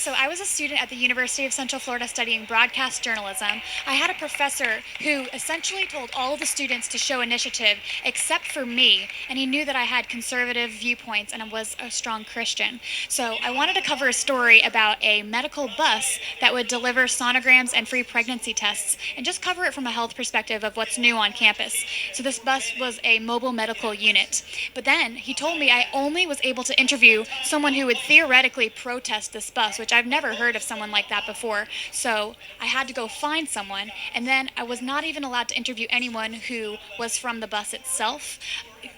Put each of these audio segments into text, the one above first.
So I was a student at the University of Central Florida studying broadcast journalism. I had a professor who essentially told all of the students to show initiative except for me, and he knew that I had conservative viewpoints and I was a strong Christian. So I wanted to cover a story about a medical bus that would deliver sonograms and free pregnancy tests and just cover it from a health perspective of what's new on campus. So this bus was a mobile medical unit. But then he told me I only was able to interview someone who would theoretically protest this bus, which I've never heard of someone like that before. So I had to go find someone, and then I was not even allowed to interview anyone who was from the bus itself.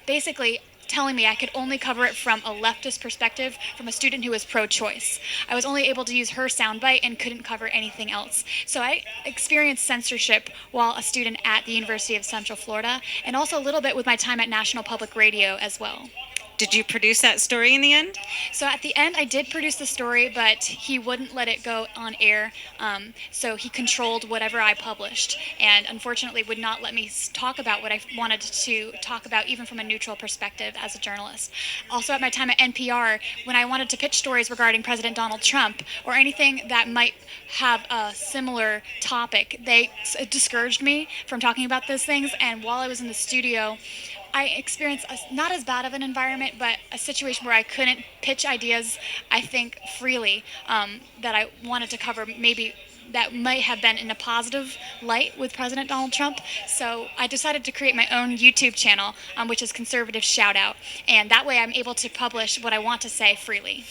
Basically, telling me I could only cover it from a leftist perspective from a student who was pro-choice. I was only able to use her soundbite and couldn't cover anything else. So I experienced censorship while a student at the University of Central Florida, and also a little bit with my time at National Public Radio as well. Did you produce that story in the end? So at the end, I did produce the story, but he wouldn't let it go on air. So he controlled whatever I published, and unfortunately would not let me talk about what I wanted to talk about, even from a neutral perspective as a journalist. Also, at my time at NPR, when I wanted to pitch stories regarding President Donald Trump or anything that might have a similar topic, they discouraged me from talking about those things. And while I was in the studio, I experienced not as bad of an environment, but a situation where I couldn't pitch ideas, I think, freely, that I wanted to cover, maybe that might have been in a positive light with President Donald Trump. So I decided to create my own YouTube channel, which is Conservative Shoutout. And that way I'm able to publish what I want to say freely.